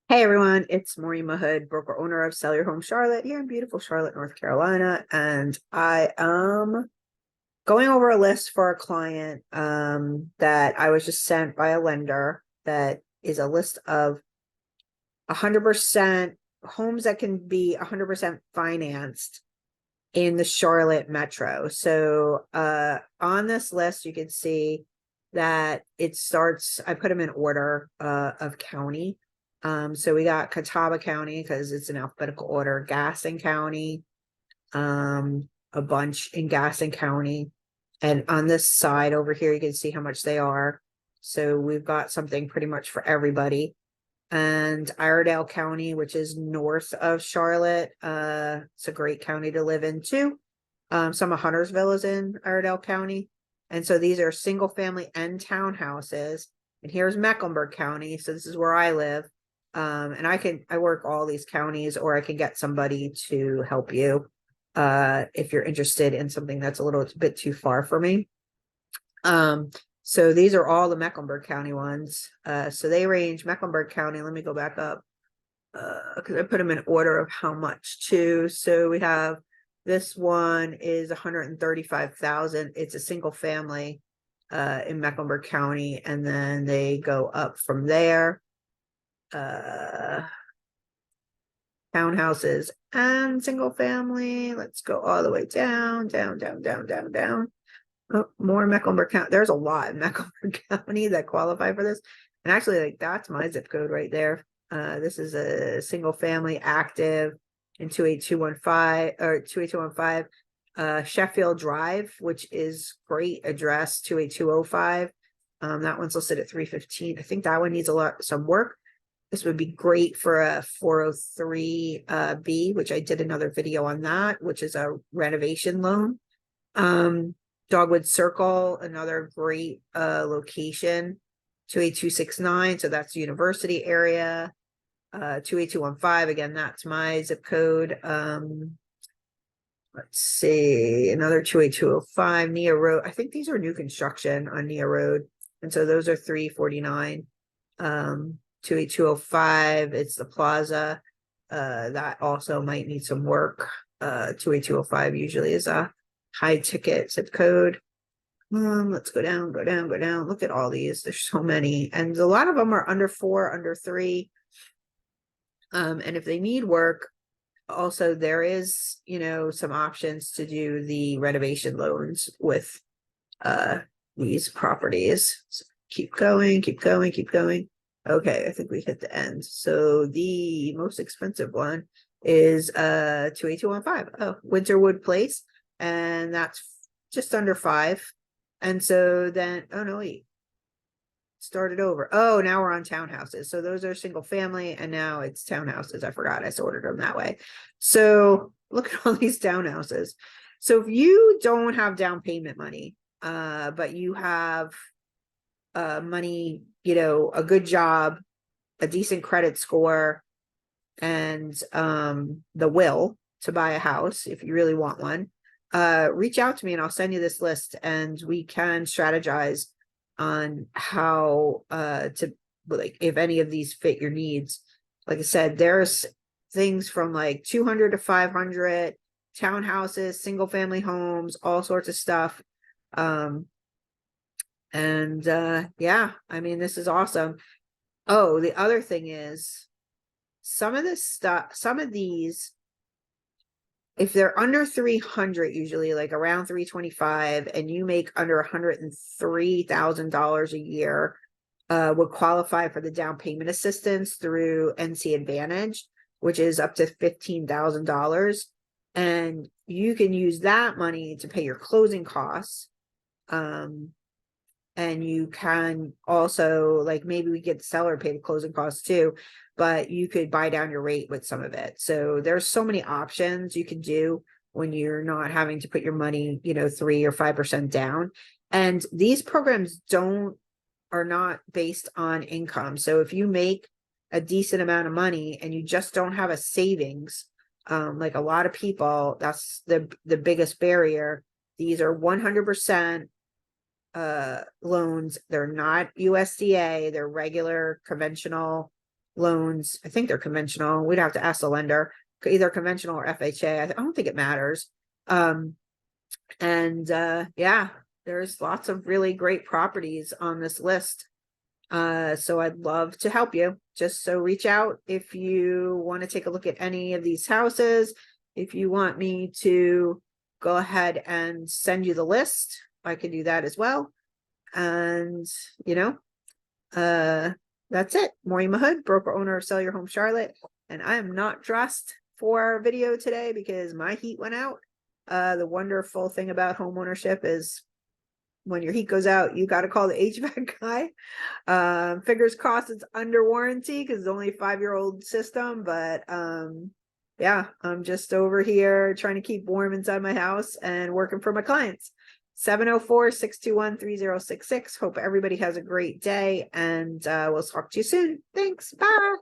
Hey everyone, it's Maureen Mahood, broker owner of Sell Your Home Charlotte here in beautiful Charlotte, North Carolina. And I am going over a list for a client that I was just sent by a lender that is a list of 100% homes that can be 100% financed in the Charlotte metro. So on this list, you can see that it starts, I put them in order of county. So we got Catawba County because it's in alphabetical order, Gaston County, a bunch in Gaston County. And on this side over here, you can see how much they are. So we've got something pretty much for everybody. And Iredell County, which is north of Charlotte. It's a great county to live in too. Some of Huntersville is in Iredell County. And so these are single family and townhouses. And here's Mecklenburg County. So this is where I live. And I work all these counties, or I can get somebody to help you if you're interested in something that's a little bit too far for me. So these are all the Mecklenburg County ones. So they range Mecklenburg County. Let me go back up because I put them in order of how much too. So we have this one is 135,000. It's a single family in Mecklenburg County, and then they go up from there. Townhouses and single family. Let's go all the way down. Oh, more Mecklenburg County. There's a lot in Mecklenburg County that qualify for this. And actually, like that's my zip code right there. This is a single family active in 28215 or 28215. Sheffield Drive, which is great address 28205. That one's listed at 315. I think that one needs some work. This would be great for a 403 B, which I did another video on that, which is a renovation loan. Dogwood Circle, another great location, 28269. So that's the university area. 28215. Again, that's my zip code. Let's see, another 28205, Nia Road. I think these are new construction on Nia Road. And so those are 349. 28205, it's the plaza. That also might need some work. 28205 usually is a high ticket zip code. Let's go down. Look at all these. There's so many. And a lot of them are under 4, under 3. And if they need work, also there is, some options to do the renovation loans with these properties. So keep going. Okay, I think we hit the end. So the most expensive one is 28215. Oh, Winterwood Place. And that's just under 5. And so then, oh no, wait. Started over. Oh, now we're on townhouses. So those are single family, and now it's townhouses. I forgot I sorted them that way. So look at all these townhouses. So if you don't have down payment money, but you have money, a good job, a decent credit score, and the will to buy a house, if you really want one, reach out to me and I'll send you this list, and we can strategize on how to, like, if any of these fit your needs. Like I said, there's things from like 200 to 500, townhouses, single family homes, all sorts of stuff. Yeah, I mean, this is awesome. Oh, the other thing is some of these, if they're under 300, usually like around 325, and you make under $103,000 a year, would qualify for the down payment assistance through NC Advantage, which is up to $15,000. And you can use that money to pay your closing costs. And you can also, like, maybe we get the seller pay the closing costs too, but you could buy down your rate with some of it. So there's so many options you can do when you're not having to put your money, 3 or 5% down. And these programs are not based on income. So if you make a decent amount of money and you just don't have a savings, like a lot of people, that's the biggest barrier. These are 100% loans. They're not USDA, they're regular conventional loans. I think they're conventional. We'd have to ask the lender, either conventional or FHA. I don't think it matters. Yeah, there's lots of really great properties on this list. So I'd love to help you. Just so reach out if you want to take a look at any of these houses. If you want me to go ahead and send you the list, I can do that as well. And that's it. Maureen Mahood, broker owner of Sell Your Home Charlotte. And I am not dressed for our video today because my heat went out. The wonderful thing about home ownership is when your heat goes out, you got to call the HVAC guy. Fingers crossed it's under warranty because it's only a 5-year-old system. But yeah, I'm just over here trying to keep warm inside my house and working for my clients. 704-621-3066. Hope everybody has a great day, and we'll talk to you soon. Thanks. Bye.